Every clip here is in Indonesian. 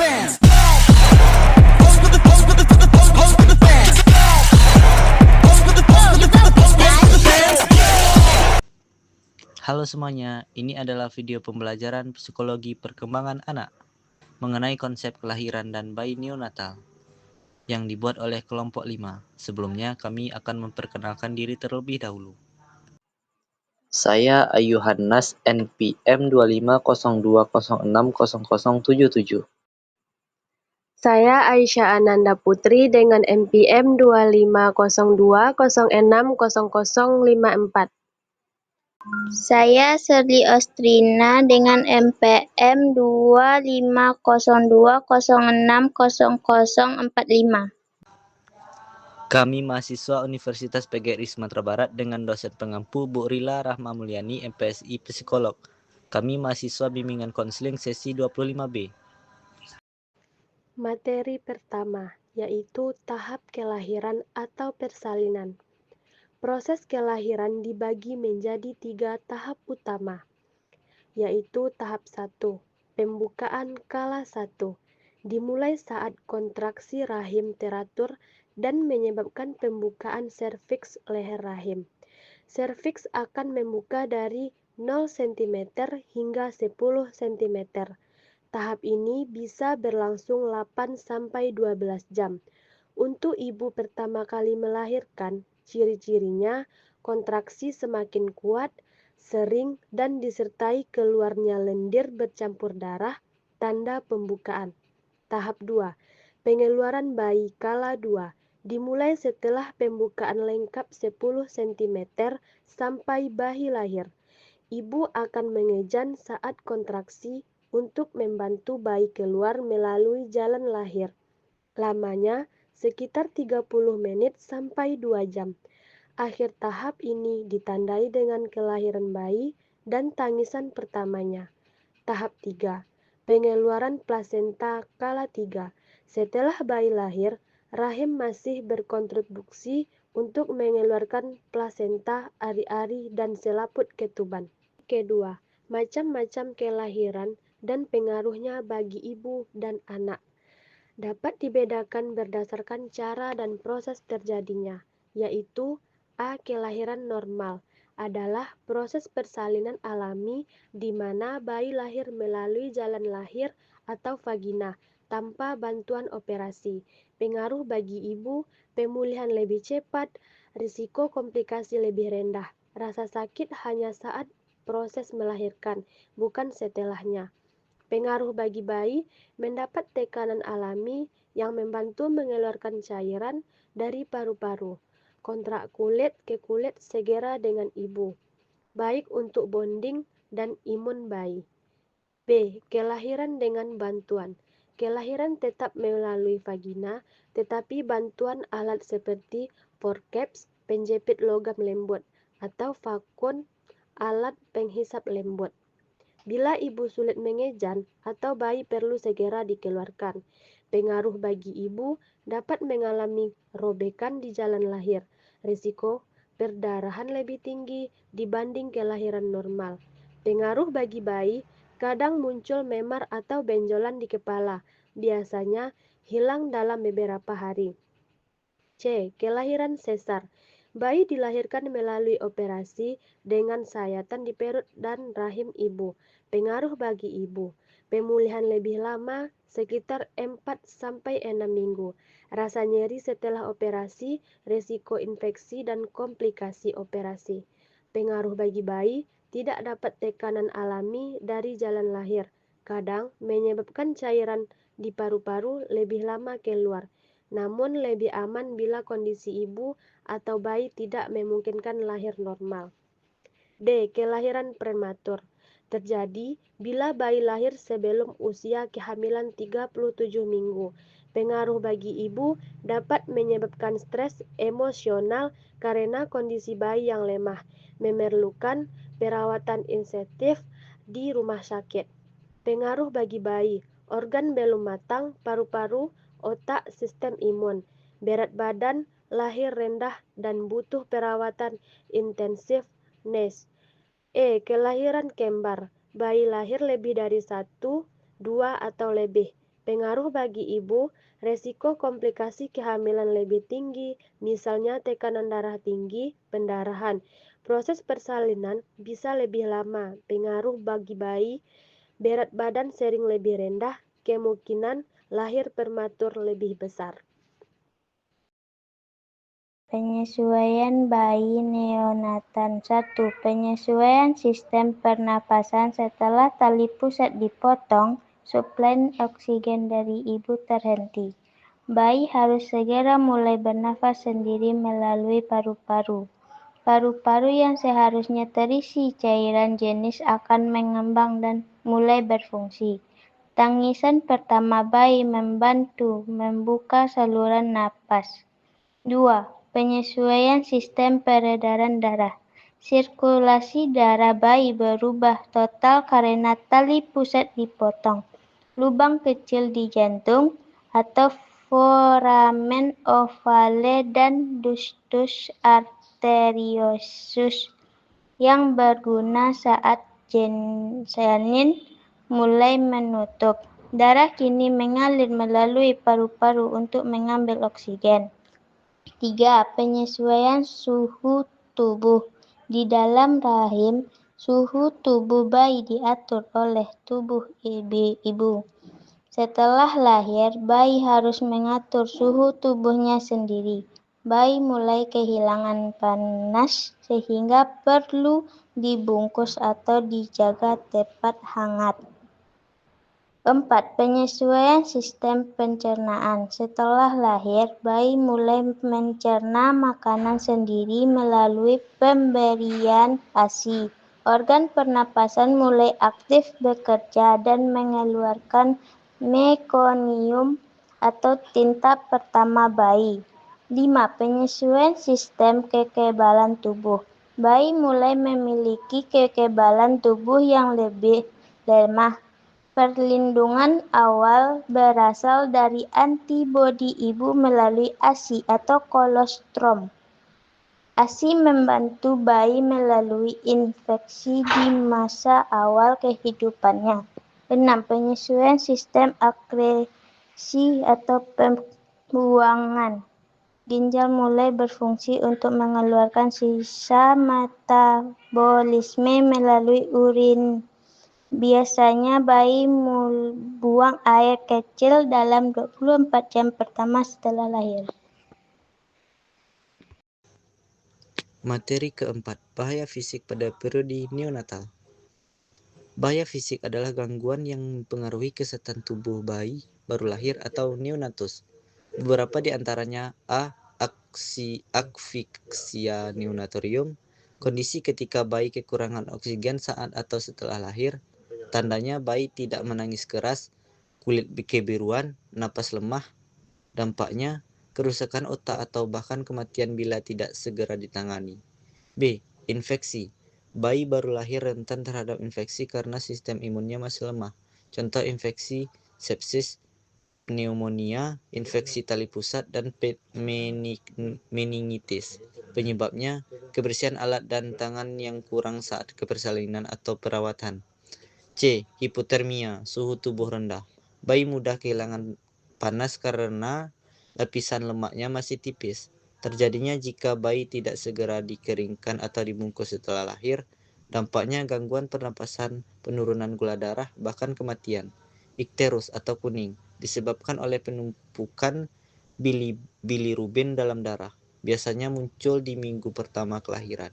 Halo semuanya, ini adalah video pembelajaran psikologi perkembangan anak mengenai konsep kelahiran dan bayi neonatal yang dibuat oleh kelompok 5. Sebelumnya kami akan memperkenalkan diri terlebih dahulu. Saya Ayuhannas NPM 2502060077. Saya Aisyah Ananda Putri dengan NPM 2502060054. Saya Sherly Ostrina dengan NPM 2502060045. Kami mahasiswa Universitas PGRI Sumatera Barat dengan dosen pengampu Bu Rila Rahma Mulyani, MPSI Psikolog. Kami mahasiswa bimbingan konseling sesi 25B. Materi pertama, yaitu tahap kelahiran atau persalinan. Proses kelahiran dibagi menjadi 3 tahap utama, yaitu tahap 1, pembukaan kala 1, dimulai saat kontraksi rahim teratur dan menyebabkan pembukaan serviks leher rahim. Serviks akan membuka dari 0 cm hingga 10 cm. Tahap ini bisa berlangsung 8-12 jam. Untuk ibu pertama kali melahirkan, ciri-cirinya kontraksi semakin kuat, sering, dan disertai keluarnya lendir bercampur darah, tanda pembukaan. Tahap 2, pengeluaran bayi kala 2, dimulai setelah pembukaan lengkap 10 cm sampai bayi lahir. Ibu akan mengejan saat kontraksi untuk membantu bayi keluar melalui jalan lahir. Lamanya sekitar 30 menit sampai 2 jam. Akhir tahap ini ditandai dengan kelahiran bayi dan tangisan pertamanya. Tahap 3, pengeluaran plasenta kala 3. Setelah bayi lahir, rahim masih berkontribusi untuk mengeluarkan plasenta, ari-ari, dan selaput ketuban. Kedua, macam-macam kelahiran dan pengaruhnya bagi ibu dan anak. Dapat dibedakan berdasarkan cara dan proses terjadinya, yaitu A. Kelahiran normal adalah proses persalinan alami di mana bayi lahir melalui jalan lahir atau vagina tanpa bantuan operasi. Pengaruh bagi ibu, pemulihan lebih cepat, risiko komplikasi lebih rendah. Rasa sakit hanya saat proses melahirkan, bukan setelahnya. Pengaruh bagi bayi, mendapat tekanan alami yang membantu mengeluarkan cairan dari paru-paru. Kontrak kulit ke kulit segera dengan ibu, baik untuk bonding dan imun bayi. B. Kelahiran dengan bantuan. Kelahiran tetap melalui vagina, tetapi bantuan alat seperti forceps, penjepit logam lembut, atau vakum, alat penghisap lembut. Bila ibu sulit mengejan atau bayi perlu segera dikeluarkan, pengaruh bagi ibu dapat mengalami robekan di jalan lahir, risiko perdarahan lebih tinggi dibanding kelahiran normal. Pengaruh bagi bayi, kadang muncul memar atau benjolan di kepala, biasanya hilang dalam beberapa hari. C. Kelahiran sesar. Bayi dilahirkan melalui operasi dengan sayatan di perut dan rahim ibu. Pengaruh bagi ibu, pemulihan lebih lama, sekitar 4-6 minggu. Rasa nyeri setelah operasi, risiko infeksi dan komplikasi operasi. Pengaruh bagi bayi, tidak dapat tekanan alami dari jalan lahir. Kadang menyebabkan cairan di paru-paru lebih lama keluar. Namun lebih aman bila kondisi ibu atau bayi tidak memungkinkan lahir normal. D. Kelahiran prematur. Terjadi bila bayi lahir sebelum usia kehamilan 37 minggu. Pengaruh bagi ibu dapat menyebabkan stres emosional karena kondisi bayi yang lemah, memerlukan perawatan intensif di rumah sakit. Pengaruh bagi bayi, organ belum matang, paru-paru, otak, sistem imun, berat badan, lahir rendah dan butuh perawatan intensif NES. E. Kelahiran kembar. Bayi lahir lebih dari 1, 2 atau lebih. Pengaruh bagi ibu, resiko komplikasi kehamilan lebih tinggi, misalnya tekanan darah tinggi, pendarahan. Proses persalinan bisa lebih lama. Pengaruh bagi bayi, berat badan sering lebih rendah, kemungkinan lahir prematur lebih besar. Penyesuaian bayi neonatan 1. Penyesuaian sistem pernapasan setelah tali pusat dipotong, suplai oksigen dari ibu terhenti. Bayi harus segera mulai bernafas sendiri melalui paru-paru. Paru-paru yang seharusnya terisi cairan jenis akan mengembang dan mulai berfungsi. Tangisan pertama bayi membantu membuka saluran napas. 2. Penyesuaian sistem peredaran darah. Sirkulasi darah bayi berubah total karena tali pusat dipotong. Lubang kecil di jantung atau foramen ovale dan ductus arteriosus yang berguna saat janin mulai menutup. Darah kini mengalir melalui paru-paru untuk mengambil oksigen. 3. Penyesuaian suhu tubuh. Di dalam rahim, suhu tubuh bayi diatur oleh tubuh ibu. Setelah lahir, bayi harus mengatur suhu tubuhnya sendiri. Bayi mulai kehilangan panas sehingga perlu dibungkus atau dijaga tepat hangat. 4. Penyesuaian sistem pencernaan. Setelah lahir, bayi mulai mencerna makanan sendiri melalui pemberian ASI. Organ pernapasan mulai aktif bekerja dan mengeluarkan mekonium atau tinta pertama bayi. 5. Penyesuaian sistem kekebalan tubuh. Bayi mulai memiliki kekebalan tubuh yang lebih lemah. Perlindungan awal berasal dari antibodi ibu melalui ASI atau kolostrum. ASI membantu bayi melalui infeksi di masa awal kehidupannya. 6. Penyesuaian sistem akresi atau pembuangan. Ginjal mulai berfungsi untuk mengeluarkan sisa metabolisme melalui urin. Biasanya bayi buang air kecil dalam 24 jam pertama setelah lahir. Materi keempat, bahaya fisik pada periode neonatal. Bahaya fisik adalah gangguan yang mempengaruhi kesehatan tubuh bayi baru lahir atau neonatus. Beberapa di antaranya A. Asfiksia neonatorium, kondisi ketika bayi kekurangan oksigen saat atau setelah lahir. Tandanya bayi tidak menangis keras, kulit kebiruan, napas lemah. Dampaknya, kerusakan otak atau bahkan kematian bila tidak segera ditangani. B. Infeksi. Bayi baru lahir rentan terhadap infeksi karena sistem imunnya masih lemah. Contoh infeksi sepsis, pneumonia, infeksi tali pusat, dan meningitis. Penyebabnya, kebersihan alat dan tangan yang kurang saat kepersalinan atau perawatan. C. Hipotermia, suhu tubuh rendah. Bayi mudah kehilangan panas karena lapisan lemaknya masih tipis. Terjadinya jika bayi tidak segera dikeringkan atau dibungkus setelah lahir. Dampaknya gangguan pernapasan, penurunan gula darah, bahkan kematian. Ikterus atau kuning, disebabkan oleh penumpukan bilirubin dalam darah. Biasanya muncul di minggu pertama kelahiran.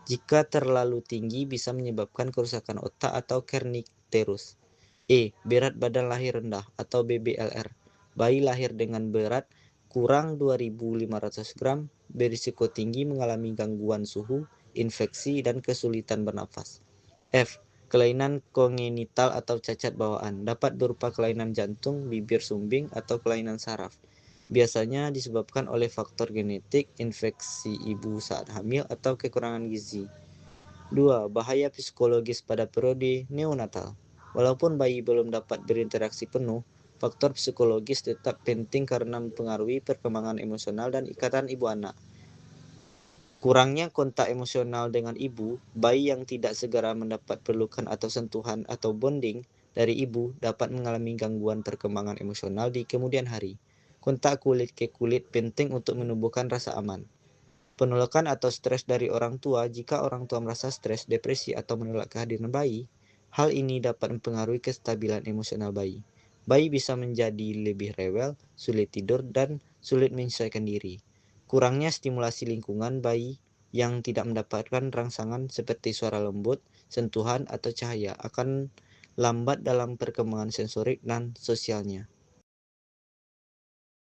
Jika terlalu tinggi bisa menyebabkan kerusakan otak atau kernicterus. E. Berat badan lahir rendah atau BBLR. Bayi lahir dengan berat kurang 2.500 gram berisiko tinggi mengalami gangguan suhu, infeksi, dan kesulitan bernafas. F. Kelainan kongenital atau cacat bawaan. Dapat berupa kelainan jantung, bibir sumbing, atau kelainan saraf. Biasanya disebabkan oleh faktor genetik, infeksi ibu saat hamil, atau kekurangan gizi. 2. Bahaya psikologis pada periode neonatal. Walaupun bayi belum dapat berinteraksi penuh, faktor psikologis tetap penting karena mempengaruhi perkembangan emosional dan ikatan ibu anak. Kurangnya kontak emosional dengan ibu, bayi yang tidak segera mendapat pelukan atau sentuhan atau bonding, dari ibu dapat mengalami gangguan perkembangan emosional di kemudian hari. Kontak kulit ke kulit penting untuk menumbuhkan rasa aman. Penolakan atau stres dari orang tua. Jika orang tua merasa stres, depresi, atau menolak kehadiran bayi, hal ini dapat mempengaruhi kestabilan emosional bayi. Bayi bisa menjadi lebih rewel, sulit tidur, dan sulit menyesuaikan diri. Kurangnya stimulasi lingkungan, bayi yang tidak mendapatkan rangsangan seperti suara lembut, sentuhan, atau cahaya akan lambat dalam perkembangan sensorik dan sosialnya.